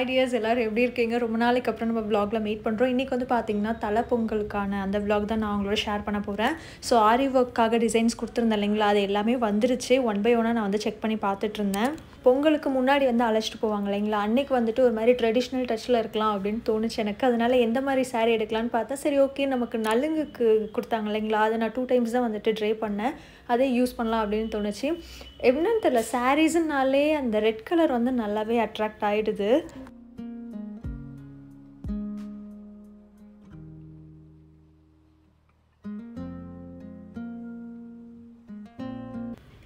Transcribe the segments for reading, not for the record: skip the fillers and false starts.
Tears எல்லாரும் எப்படி இருக்கீங்க? ரொம்ப நாளைக்கு அப்புறம் நம்ம vlogல மீட் பண்ணுறோம். இன்றைக்கி வந்து பார்த்தீங்கன்னா தலை பொங்கலுக்கான அந்த vlog தான் நான் உங்களோட ஷேர் பண்ண போகிறேன். ஸோ ஆரி ஒர்க்காக டிசைன்ஸ் கொடுத்துருந்தேன் இல்லைங்களா, அது எல்லாமே வந்துருச்சு. ஒன் பை ஒன்னாக நான் வந்து செக் பண்ணி பார்த்துட்டு இருந்தேன். பொங்கலுக்கு முன்னாடி வந்து அழைச்சிட்டு போவாங்க இல்லைங்களா, அன்றைக்கி வந்துட்டு ஒரு மாதிரி ட்ரெடிஷ்னல் டச்சில் இருக்கலாம் அப்படின்னு தோணுச்சு எனக்கு. அதனால் எந்த மாதிரி சாரீ எடுக்கலான்னு பார்த்தேன். சரி ஓகே, நமக்கு நலுங்குக்கு கொடுத்தாங்க இல்லைங்களா, அதை நான் 2 டைம்ஸ் தான் வந்துட்டு ட்ரை பண்ணேன். அதே யூஸ் பண்ணலாம் அப்படின்னு தோணுச்சு. என்னன்னு தெரியல, சாரீஸுனாலே அந்த ரெட் கலர் வந்து நல்லாவே அட்ராக்ட் ஆகிடுது.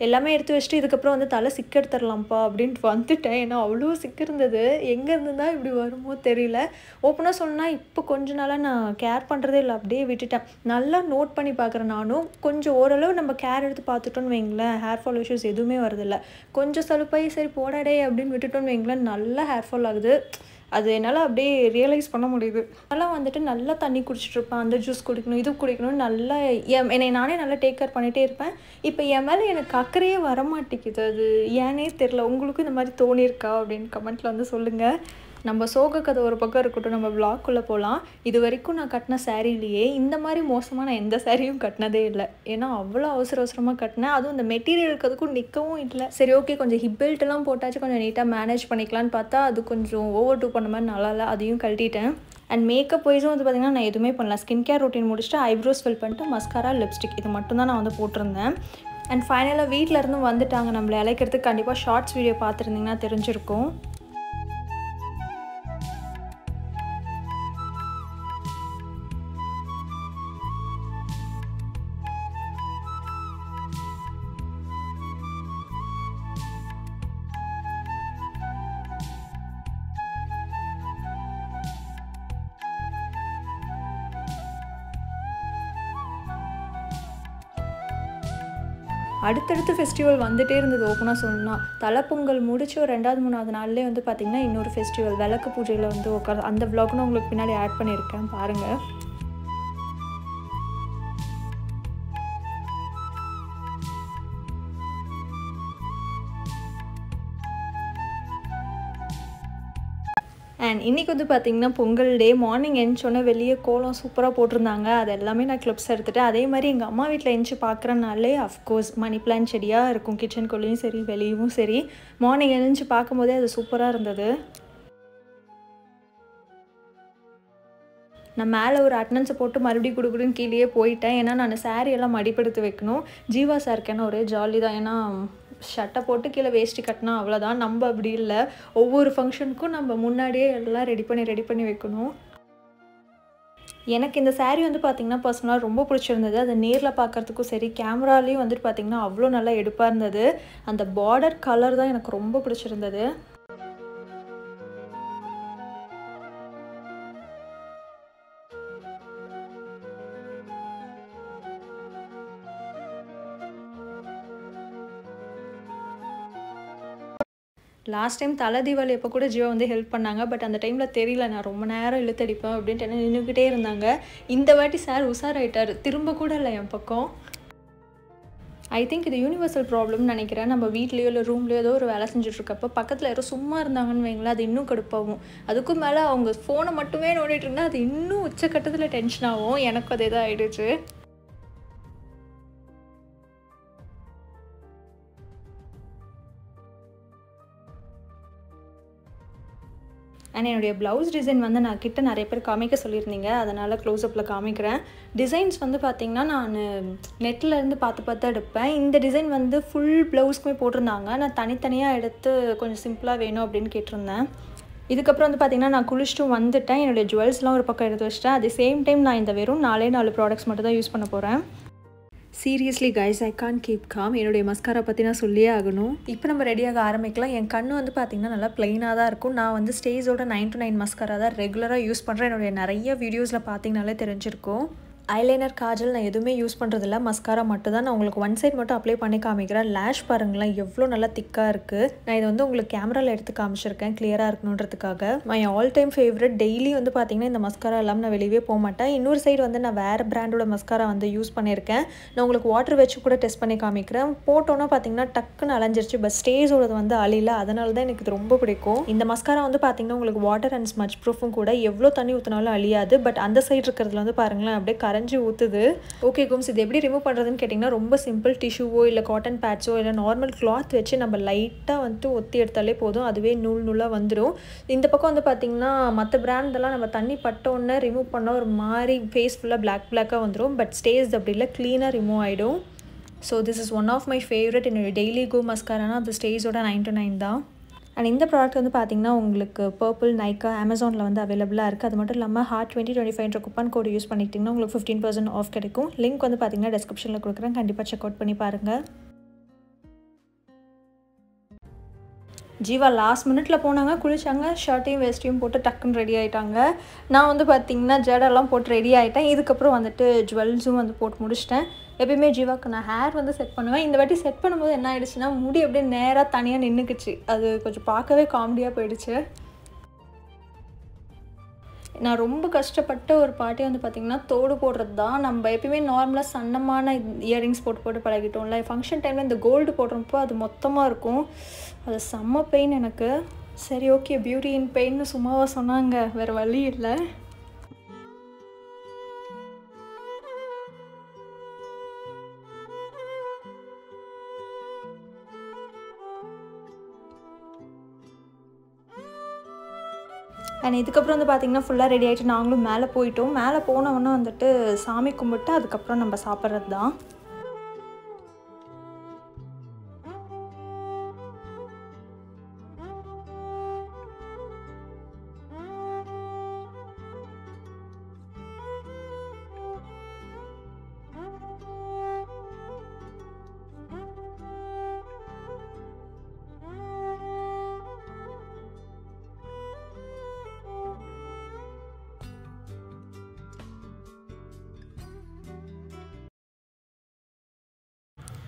எல்லாமே எடுத்து வச்சுட்டு இதுக்கப்புறம் வந்து தலை சிக்கு எடுத்துடலாம்ப்பா அப்படின்ட்டு வந்துட்டேன். ஏன்னா அவ்வளோ சிக்கு இருந்தது. எங்கேருந்து தான் இப்படி வருமோ தெரியல. ஓப்பனாக சொன்னால் இப்போ கொஞ்ச நாளாக நான் கேர் பண்ணுறதே இல்லை, அப்படியே விட்டுட்டேன். நல்லா நோட் பண்ணி பார்க்குறேன் நானும். கொஞ்சம் ஓரளவு நம்ம கேர் எடுத்து பார்த்துட்டோன்னு வைங்களேன், ஹேர் ஃபால் இஷ்யூஸ் எதுவுமே வரதில்லை. கொஞ்சம் சலுப்பாகி சரி போடாடே அப்படின்னு விட்டுட்டோன்னு வைங்களேன், நல்லா ஹேர் ஃபால் ஆகுது. அது என்னால் அப்படியே ரியலைஸ் பண்ண முடியுது. அதெல்லாம் வந்துட்டு நல்லா தண்ணி குடிச்சிட்ருப்பேன், அந்த ஜூஸ் குடிக்கணும் இது குடிக்கணும்னு நல்லா என்னை நானே நல்லா டேக் கேர் பண்ணிகிட்டே இருப்பேன். இப்போ என் மேலே எனக்கு அக்கறையே வரமாட்டேங்குது. அது ஏன்னே தெரில. உங்களுக்கும் இந்த மாதிரி தோணியிருக்கா அப்படின்னு கமெண்ட்டில் வந்து சொல்லுங்கள். நம்ம சோக கதை ஒரு பக்கம் இருக்கட்டும், நம்ம vlogக்குள்ளே போகலாம். இது வரைக்கும் நான் கட்டின சாரீலேயே இந்த மாதிரி மோசமாக நான் எந்த சாரியும் கட்டினதே இல்லை. ஏன்னா அவ்வளோ அவசரமாக கட்டினேன். அதுவும் இந்த மெட்டீரியல் இருக்கிறதுக்கும் நிற்கவும் இல்லை. சரி ஓகே, கொஞ்சம் ஹிப் பெல்ட்டெல்லாம் போட்டாச்சு, கொஞ்சம் நீட்டாக மேனேஜ் பண்ணிக்கலான்னு பார்த்தா அது கொஞ்சம் ஓவர் டூ பண்ண மாதிரி நல்லா இல்லை. அதையும் கழட்டிட்டேன். அண்ட் மேக்கப் வைஸும் வந்து பார்த்திங்கன்னா நான் எதுவுமே பண்ணல. ஸ்கின் கேர் ரொட்டீன் முடிச்சுட்டு ஐப்ரோஸ் ஃபில் பண்ணிட்டு மஸ்காரா லிப்ஸ்டிக் இது மட்டும்தான் நான் வந்து போட்டிருந்தேன். அண்ட் ஃபைனலாக வீட்டில் இருந்து வந்துட்டாங்க நம்மளை அழைக்கிறதுக்கு. கண்டிப்பாக ஷார்ட்ஸ் வீடியோ பார்த்துருந்தீங்கன்னா தெரிஞ்சிருக்கும். அடுத்தடுத்து ஃபெஸ்டிவல் வந்துகிட்டே இருந்தது. ஓப்பனாக சொல்லணும்னா தலைப்பொங்கல் முடிச்சு ஒரு 2வது 3வது நாள்லேயே வந்து பார்த்திங்கன்னா இன்னொரு ஃபெஸ்டிவல் விளக்கு பூஜையில் வந்து உட்காந்து அந்த vlogனு உங்களுக்கு பின்னாடி ஆட் பண்ணியிருக்கேன் பாருங்கள். அண்ட் இன்றைக்கி வந்து பார்த்திங்கன்னா பொங்கல் டே. மார்னிங் எழுந்தோடனே வெளியே கோலம் சூப்பராக போட்டிருந்தாங்க. அது எல்லாமே நான் கிளிப்ஸ் எடுத்துகிட்டேன். அதே மாதிரி எங்கள் அம்மா வீட்டில் எழுந்துச்சி பார்க்குறனாலே அஃப்கோர்ஸ் மணி பிளான்ட் செடியாக இருக்கும் கிச்சனுக்குள்ளேயும் சரி வெளியவும் சரி. மார்னிங் எழுந்துச்சி பார்க்கும்போதே அது சூப்பராக இருந்தது. நான் மேலே ஒரு அட்டனன்ஸை போட்டு மறுபடியும் குடுக்குடுன்னு கீழே போயிட்டேன். ஏன்னா நான் சாரியெல்லாம் மடிப்படுத்தி வைக்கணும். ஜீவா சாருக்கேன்னா ஒரே ஜாலி தான். ஏன்னா ஷர்ட்டை போட்டு கீழே வேஷ்டி கட்டினா அவ்வளோதான். நம்ம அப்படி இல்லை, ஒவ்வொரு ஃபங்க்ஷனுக்கும் நம்ம முன்னாடியே எல்லாம் ரெடி பண்ணி வைக்கணும். எனக்கு இந்த சாரீ வந்து பார்த்திங்கன்னா பர்சனலாக ரொம்ப பிடிச்சிருந்தது. அதை நேரில் பார்க்குறதுக்கும் சரி கேமராலேயும் வந்துட்டு பார்த்திங்கன்னா அவ்வளோ நல்லா எடுப்பாக இருந்தது. அந்த பார்டர் கலர் தான் எனக்கு ரொம்ப பிடிச்சிருந்தது. லாஸ்ட் டைம் தலை தீபாவளி அப்போ கூட ஜியோ வந்து ஹெல்ப் பண்ணாங்க. பட் அந்த டைமில் தெரியல, நான் ரொம்ப நேரம் இழுத்தடிப்பேன் அப்படின்ட்டு என்ன நின்றுக்கிட்டே இருந்தாங்க. இந்த வாட்டி சார் உஷாராயிட்டார், திரும்ப கூட இல்லை என் பக்கம். ஐ திங்க் இது யூனிவர்சல் ப்ராப்ளம்னு நினைக்கிறேன். நம்ம வீட்லேயோ இல்லை ரூம்லேயோ ஏதோ ஒரு வேலை செஞ்சுட்ருக்கப்போ பக்கத்தில் யாரோ சும்மா இருந்தாங்கன்னு வைங்களேன், அது இன்னும் கடுப்பாகும். அதுக்கும் மேலே அவங்க ஃபோனை மட்டுமே நோண்டிட்டு இருந்தால் அது இன்னும் உச்சக்கட்டத்தில் டென்ஷன் ஆகும். எனக்கும் அதே தான் ஆகிடுச்சு. அண்ட் என்னுடைய ப்ளவுஸ் டிசைன் வந்து நான் கிட்ட நிறைய பேர் காமிக்க சொல்லியிருந்தீங்க, அதனால் க்ளோஸ்அப்பில் காமிக்கிறேன். டிசைன்ஸ் வந்து பார்த்திங்கன்னா நான் நெட்டில் இருந்து பார்த்து எடுப்பேன். இந்த டிசைன் வந்து ஃபுல் ப்ளவுஸ்க்குமே போட்டிருந்தாங்க. நான் தனித்தனியாக எடுத்து கொஞ்சம் சிம்பிளாக வேணும் அப்படின்னு கேட்டிருந்தேன். இதுக்கப்புறம் வந்து பார்த்திங்கன்னா நான் குளிச்சுட்டும் வந்துட்டேன். என்னுடைய ஜுவல்ஸ்லாம் ஒரு பக்கம் எடுத்து வச்சிட்டேன். அட் தி சேம் டைம் நான் இந்த வெறும் 4 ப்ராடக்ட்ஸ் மட்டும் தான் யூஸ் பண்ண போகிறேன். சீரியஸ்லி கைஸ், ஐ கான் கீப் காம். என்னுடைய மஸ்காரா பற்றி நான் சொல்லியே ஆகணும். இப்போ நம்ம ரெடியாக ஆரம்பிக்கலாம். என் கண்ணு வந்து பார்த்திங்கன்னா நல்லா ப்ளைனாக தான் இருக்கும். நான் வந்து ஸ்டேஜோட 9 to 9 மஸ்காரா தான் ரெகுலராக யூஸ் பண்ணுறேன். என்னுடைய நிறைய வீடியோஸில் பார்த்திங்கனாலே தெரிஞ்சிருக்கும். ஐலைனர், காஜல் நான் எதுவுமே யூஸ் பண்ணுறதில்ல. மஸ்காரா மட்டும் தான். நான் உங்களுக்கு ஒன் சைட் மட்டும் அப்ளை பண்ணி காமிக்கிறேன். லேஷ் பாருங்களேன் எவ்வளோ நல்லா திக்காக இருக்குது. நான் இதை வந்து உங்களுக்கு கேமராவில் எடுத்து காமிச்சிருக்கேன் கிளியராக இருக்கணுன்றதுக்காக. My all time favourite. Daily வந்து பார்த்திங்கன்னா இந்த மஸ்காரா இல்லாமல் நான் வெளியே போக மாட்டேன். இன்னொரு சைடு வந்து நான் வேறு பிராண்டோட மஸ்காரா வந்து யூஸ் பண்ணியிருக்கேன். நான் உங்களுக்கு வாட்டர் வச்சு கூட டெஸ்ட் பண்ணி காமிக்கிறேன். போட்டோன்னா பார்த்திங்கன்னா டக்குன்னு அலைஞ்சிருச்சு. பட் ஸ்டேஜோடது வந்து அழியில. அதனால தான் எனக்கு இது ரொம்ப பிடிக்கும். இந்த மஸ்காரா வந்து பார்த்திங்கன்னா உங்களுக்கு வாட்டர் அண்ட் ஸ்மட்ச் ப்ரூஃபும் கூட. எவ்வளோ தண்ணி ஊற்றினாலும் அழியாது. பட் அந்த சைடு இருக்கிறதுல வந்து பாருங்களேன் அப்படியே கரைஞ்சி ஊற்றுது. ஓகே கும்ஸ், இது எப்படி ரிமூவ் பண்ணுறதுன்னு கேட்டிங்கன்னா ரொம்ப சிம்பிள். டிஷ்யூவோ இல்லை காட்டன் பேட்ஸோ இல்லை நார்மல் கிளாத் வச்சு நம்ம லைட்டாக வந்து ஒத்தி எடுத்தாலே போதும். அதுவே நூலாக வந்துடும். இந்த பக்கம் வந்து பார்த்திங்கன்னா மற்ற பிராண்டெல்லாம் நம்ம தண்ணி பட்டோன்னே ரிமூவ் பண்ணால் ஒரு மாதிரி ஃபேஸ் ஃபுல்லாக பிளாக்காக வந்துடும். பட் ஸ்டேஜ் அப்படி இல்லை, க்ளீனாக ரிமூவ் ஆகிடும். So this is one of my favourite. என்னோட டெய்லி கோ மஸ்காரானா அது ஸ்டேஜோட 9/9 தான். அண்ட் இந்த ப்ராடக்ட் வந்து பார்த்திங்கன்னா உங்களுக்கு பர்பிள், நைக்கா, அமேசானில் வந்து அவைலபிளாக இருக்குது. அது மட்டும் இல்லாமல் ஹார்ட் 2025 கூப்பன் கோடு யூஸ் பண்ணிக்கிட்டிங்கன்னா உங்களுக்கு 15% ஆஃப் கிடைக்கும். லிங்க் வந்து பார்த்திங்கன்னா டிஸ்கிரிப்ஷனில் கொடுக்குறேன். கண்டிப்பாக செக் அவுட் பண்ணி பாருங்கள். ஜீவா லாஸ்ட் மினிட்ல போனாங்க, குளிச்சாங்க, ஷர்ட்டையும் வேஸ்ட்டையும் போட்டு டக்குன்னு ரெடி ஆகிட்டாங்க. நான் வந்து பார்த்திங்கன்னா ஜடெல்லாம் போட்டு ரெடி ஆகிட்டேன். இதுக்கப்புறம் வந்துட்டு ஜுவல்ஸும் வந்து போட்டு முடிச்சிட்டேன். எப்பயுமே ஜீவாக்கு நான் ஹேர் வந்து செட் பண்ணுவேன். இந்த வாட்டி செட் பண்ணும்போது என்ன ஆயிடுச்சுன்னா முடி அப்படியே நேராக தனியாக நின்றுக்குச்சு. அது கொஞ்சம் பார்க்கவே காமெடியாக போயிடுச்சு. நான் ரொம்ப கஷ்டப்பட்ட ஒரு பாட்டே வந்து பார்த்திங்கன்னா தோடு போடுறது தான். நம்ம எப்பயுமே நார்மலாக சன்னமான இயரிங்ஸ் போட்டு பழகிட்டோம்ல. ஃபங்க்ஷன் டைமில் இந்த கோல்டு போடுறப்போ அது மொத்தமாக இருக்கும். அது செம்ம பெயின் எனக்கு. சரி ஓகே, பியூட்டி இன் பெயின்னு சும்மாவாக சொன்னாங்க, வேறு வழி இல்லை. அண்ட் இதுக்கப்புறம் வந்து பார்த்திங்கன்னா ஃபுல்லாக ரெடி ஆகிட்டு நாங்களும் மேலே போயிட்டோம். மேலே போனவொன்னே வந்துட்டு சாமி கும்பிட்டு அதுக்கப்புறம் நம்ம சாப்பிட்றது தான்.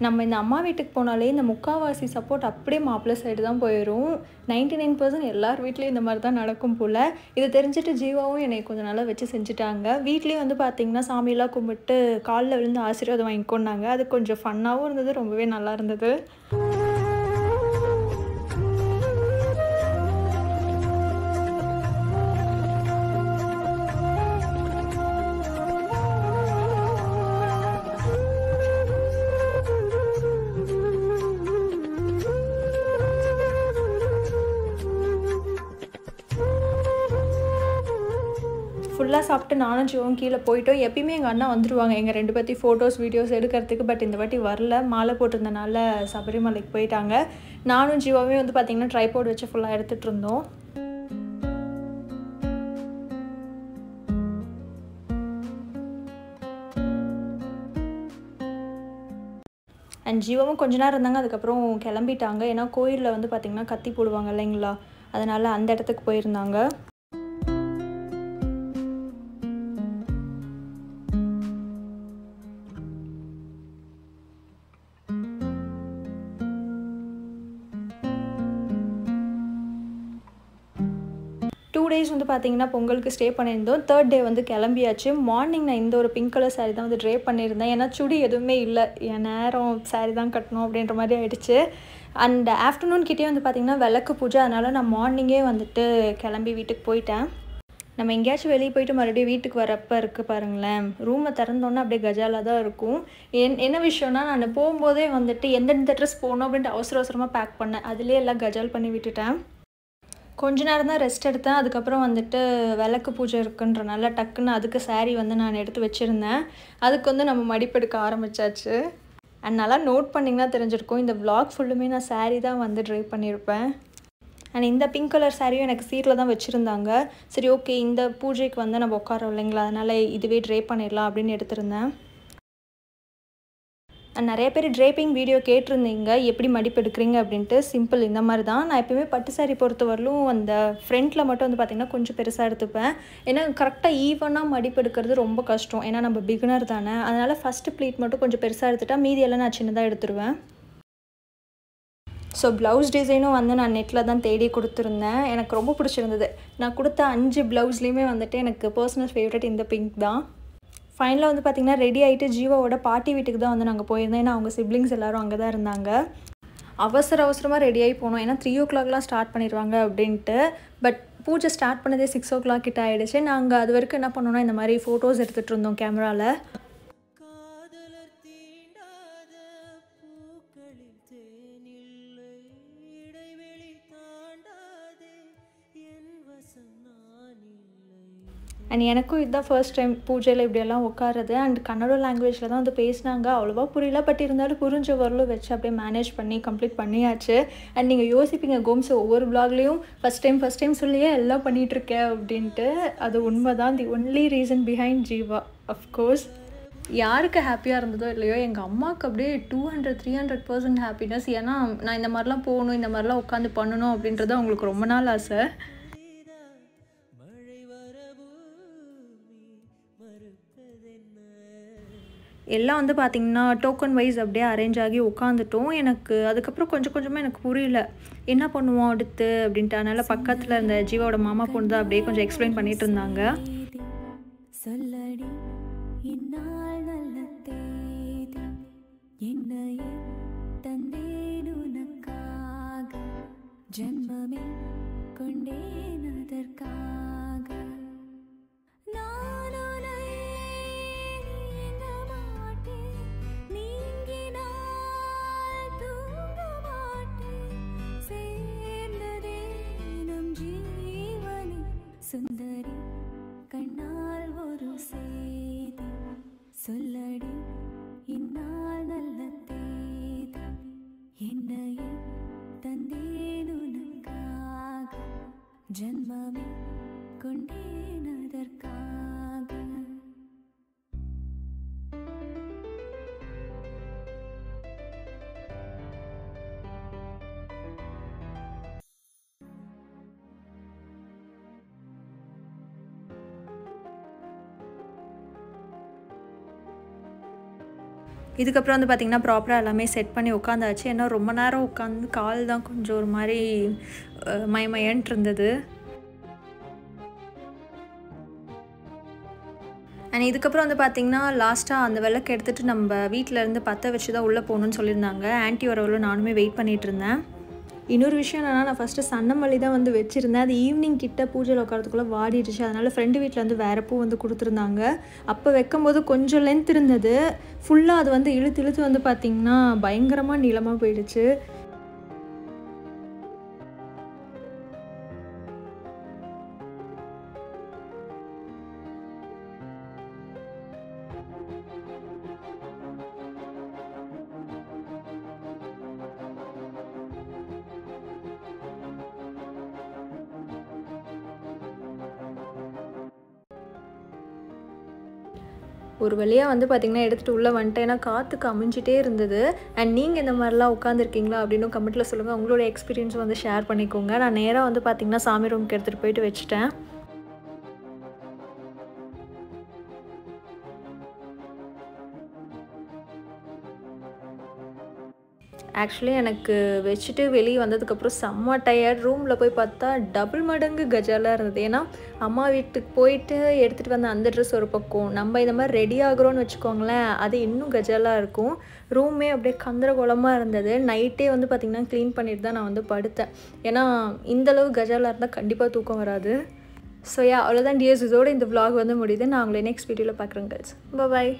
நம்ம இந்த அம்மா வீட்டுக்கு போனாலே இந்த முக்கால்வாசி சப்போர்ட் அப்படியே மாப்பிள்ளை சைடு தான் போயிடும். 99% எல்லார் வீட்லேயும் இந்த மாதிரி தான் நடக்கும் போல். இதை தெரிஞ்சுட்டு ஜீவாவும் என்னை கொஞ்சம் நல்லா வச்சு செஞ்சுட்டாங்க. வீட்லேயும் வந்து பார்த்திங்கன்னா சாமியெல்லாம் கும்பிட்டு காலில் விழுந்து ஆசீர்வாதம் வாங்கிக்கொண்டாங்க. அது கொஞ்சம் ஃபன்னாகவும் இருந்தது, ரொம்பவே நல்லா இருந்தது. ஃபுல்லாக சாப்பிட்டு நானும் ஜீவாவும் கீழே போயிட்டோம். எப்பயுமே எங்கள் அண்ணா வந்துடுவாங்க எங்கள் 2 பேர்த்தையும் ஃபோட்டோஸ் வீடியோஸ் எடுக்கிறதுக்கு. பட் இந்த வாட்டி வரல, மாலை போட்டிருந்தனால சபரிமலைக்கு போயிட்டாங்க. நானும் ஜீவாவே வந்து பார்த்திங்கன்னா ட்ரைபாட் வச்சு ஃபுல்லாக எடுத்துகிட்டு இருந்தோம். அண்ட் ஜீவாவும் கொஞ்ச நேரம் இருந்தாங்க, அதுக்கப்புறம் கிளம்பிட்டாங்க. ஏன்னா கோயிலில் வந்து பார்த்திங்கன்னா கத்தி போடுவாங்க இல்லைங்களா, அதனால் அந்த இடத்துக்கு போயிருந்தாங்க. days வந்து பார்த்திங்கன்னா பொங்கலுக்கு ஸ்டே பண்ணியிருந்தோம். 3rd day வந்து கிளம்பியாச்சு. மார்னிங் நான் இந்த ஒரு பிங்க் கலர் சாரீ தான் வந்து ட்ரே பண்ணியிருந்தேன். ஏன்னா சுடி எதுவுமே இல்லை, என் நேரம் சாரீ தான் கட்டணும் அப்படின்ற மாதிரி ஆகிடுச்சு. அண்ட் ஆஃப்டர்நூன் கிட்டே வந்து பார்த்திங்கன்னா விளக்கு பூஜை, அதனால் நான் மார்னிங்கே வந்துட்டு கிளம்பி வீட்டுக்கு போயிட்டேன். நம்ம எங்கேயாச்சும் வெளியே போயிட்டு மறுபடியும் வீட்டுக்கு வரப்போ இருக்குது பாருங்களேன், ரூமை திறந்தோன்னே அப்படியே கஜாலாக தான் இருக்கும். என்ன விஷயம்னா, நான் போகும்போதே வந்துட்டு எந்தெந்த ட்ரெஸ் போகணும் அப்படின்ட்டு அவசரமாக பேக் பண்ணேன். அதுலேயே எல்லாம் கஜால் பண்ணி விட்டுட்டேன். கொஞ்ச நேரம் தான் ரெஸ்ட் எடுத்தேன். அதுக்கப்புறம் வந்துட்டு விளக்கு பூஜை இருக்குன்றனால டக்குன்னு அதுக்கு சாரீ வந்து நான் எடுத்து வச்சுருந்தேன். அதுக்கு வந்து நம்ம மடிப்பெடுக்க ஆரம்பித்தாச்சு. அண்ட் நல்லா நோட் பண்ணிங்கன்னா தெரிஞ்சிருக்கும், இந்த vlog ஃபுல்லுமே நான் சாரீ தான் வந்து ட்ரை பண்ணியிருப்பேன். அண்ட் இந்த பிங்க் கலர் சாரியும் எனக்கு சீட்டில் தான் வச்சுருந்தாங்க. சரி ஓகே, இந்த பூஜைக்கு வந்து நம்ம உட்காரோம் இல்லைங்களா, அதனால் இதுவே ட்ரை பண்ணிடலாம் அப்படின்னு எடுத்திருந்தேன். நிறைய பேர் ட்ரேப்பிங் வீடியோ கேட்டிருந்தீங்க எப்படி மடிப்பு எடுக்கிறீங்க அப்படின்ட்டு. சிம்பிள் இந்த மாதிரி தான். நான் எப்போயுமே பட்டு சாரி பொறுத்தவரையிலும் அந்த ஃப்ரண்ட்டில் மட்டும் வந்து பார்த்திங்கன்னா கொஞ்சம் பெருசாக எடுத்துப்பேன். ஏன்னா கரெக்டாக ஈவனாக மடிப்பு எடுக்கிறது ரொம்ப கஷ்டம். ஏன்னா நம்ம பிகினர் தானே. அதனால் ஃபஸ்ட்டு ப்ளீட் மட்டும் கொஞ்சம் பெருசாக எடுத்துட்டா மீதியெல்லாம் நான் சின்னதாக எடுத்துருவேன். ஸோ ப்ளவுஸ் டிசைனும் வந்து நான் நெட்டில் தான் தேடி கொடுத்துருந்தேன். எனக்கு ரொம்ப பிடிச்சிருந்தது. நான் கொடுத்த 5 ப்ளவுஸ்லேயுமே வந்துட்டு எனக்கு பர்சனல் ஃபேவரட் இந்த பிங்க் தான். ஃபைனலாக வந்து பார்த்திங்கன்னா ரெடி ஆகிட்டு ஜீவாவோட பாட்டி வீட்டுக்கு தான் வந்து நாங்கள் போயிருந்தோம். ஏன்னா அவங்க சிப்ளிங்ஸ் எல்லோரும் அங்கே தான் இருந்தாங்க. அவசரமாக ரெடி ஆகி போனோம். ஏன்னா 3 o'clockலாம் ஸ்டார்ட் பண்ணிடுவாங்க அப்படின்ட்டு. பட் பூஜை ஸ்டார்ட் பண்ணதே 6 o'clock கிட்ட ஆகிடுச்சு. நாங்கள் அது வரைக்கும் என்ன பண்ணோன்னா இந்த மாதிரி ஃபோட்டோஸ் எடுத்துகிட்டு இருந்தோம் கேமராவில். அண்ட் எனக்கும் இதுதான் ஃபர்ஸ்ட் டைம் பூஜையில் இப்படியெல்லாம் உட்காருது. அண்ட் கன்னட லாங்குவேஜில் தான் வந்து பேசினாங்க. அவ்வளோவா புரியல. பட் இருந்தாலும் புரிஞ்ச வரலும் வச்சு அப்படியே மேனேஜ் பண்ணி கம்ப்ளீட் பண்ணியாச்சு. அண்ட் நீங்கள் யோசிப்பீங்க கோம்ஸ் ஒவ்வொரு விளாக்லேயும் ஃபஸ்ட் டைம் சொல்லியே எல்லாம் பண்ணிகிட்ருக்கேன் அப்படின்ட்டு. அது உண்மை தான். The only reason behind Jeeva. Of course யாருக்கு ஹாப்பியாக இருந்ததோ இல்லையோ, எங்கள் அம்மாவுக்கு அப்படியே 200-300% ஹாப்பினஸ். ஏன்னா நான் இந்த மாதிரிலாம் போகணும், இந்த மாதிரிலாம் உட்காந்து பண்ணணும் அப்படின்றது அவங்களுக்கு ரொம்ப நாள் ஆசை. எல்லாம் வந்து பார்த்திங்கன்னா டோக்கன் வைஸ் அப்படியே அரேஞ்ச் ஆகி உட்காந்துட்டோம். எனக்கு அதுக்கப்புறம் கொஞ்சமாக எனக்கு புரியல என்ன பண்ணுவோம் அடுத்து அப்படின்ட்டு. அதனால் பக்கத்தில் இருந்த ஜீவாவோட மாமா பொண்ணு தான் அப்படியே கொஞ்சம் எக்ஸ்பிளைன் பண்ணிட்டு இருந்தாங்க. சுந்தரி கண்ணால் ஒரு செய்தி சொல்லடி இந்நாள் நல்ல தேதி என்னையே தந்தேன் உனக்காக ஜன்மமே கொண்டேன் அதற்காக. இதுக்கப்புறம் வந்து பார்த்திங்கன்னா ப்ராப்பராக எல்லாமே செட் பண்ணி உட்காந்தாச்சு. ஏன்னா ரொம்ப நேரம் உட்காந்து கால் தான் கொஞ்சம் ஒரு மாதிரி மயமயன்ட்டு இருந்தது. அண்ட் இதுக்கப்புறம் வந்து பார்த்திங்கன்னா லாஸ்ட்டாக அந்த விளக்கு எடுத்துகிட்டு நம்ம வீட்டிலேருந்து பற்ற வச்சு தான் உள்ளே போகணுன்னு சொல்லியிருந்தாங்க. ஆன்ட்டி வரவளோ நானுமே வெயிட் பண்ணிகிட்டு இருந்தேன். இன்னொரு விஷயம் என்னென்னா, நான் ஃபஸ்ட்டு சன்னமல்லி தான் வந்து வச்சுருந்தேன். அது ஈவினிங் கிட்ட பூஜையில் உட்காரத்துக்குள்ளே வாடிடுச்சு. அதனால் ஃப்ரெண்டு வீட்டில் வந்து வேறு பூ வந்து கொடுத்துருந்தாங்க. அப்போ வைக்கும்போது கொஞ்சம் லென்த் இருந்தது. ஃபுல்லாக அது வந்து இழுத்து வந்து பார்த்திங்கன்னா பயங்கரமாக நீளமாக போயிடுச்சு. ஒரு வழியாக வந்து பார்த்திங்கன்னா எடுத்துகிட்டு உள்ளே வந்துட்டேன். ஏன்னா காற்றுக்கு அமைஞ்சிட்டே இருந்தது. அண்ட் நீங்கள் இந்த மாதிரிலாம் உட்காந்துருக்கீங்களா அப்படின்னு கமெண்ட்டில் சொல்லுங்கள். உங்களோட எக்ஸ்பீரியன்ஸ் வந்து ஷேர் பண்ணிக்கோங்க. நான் நேராக வந்து பார்த்திங்கன்னா சாமி ரூமுக்கு எடுத்துகிட்டு போயிட்டு வச்சுட்டேன். ஆக்சுவலி எனக்கு வச்சுட்டு வெளியே வந்ததுக்கப்புறம் செம்ம டயர்ட். ரூமில் போய் பார்த்தா டபுள் மடங்கு கஜாலாக இருந்தது. ஏன்னா அம்மா வீட்டுக்கு போயிட்டு எடுத்துகிட்டு வந்த அந்த ட்ரெஸ் ஒரு பக்கம், நம்ம இந்த மாதிரி ரெடி ஆகுறோன்னு வச்சுக்கோங்களேன், அது இன்னும் கஜாலாக இருக்கும். ரூமே அப்படியே கந்தரகோலமாக இருந்தது. நைட்டே வந்து பார்த்திங்கன்னா க்ளீன் பண்ணிட்டு தான் நான் வந்து படுத்தேன். ஏன்னா இந்தளவு கஜாலாக இருந்தால் கண்டிப்பாக தூக்கம் வராது. ஸோ அவ்வளோதான் டியர்ஸ். இதோட இந்த vlog வந்து முடியுது. நான் உங்களை நெக்ஸ்ட் வீடியோவில் பார்க்குறேன். பாய்.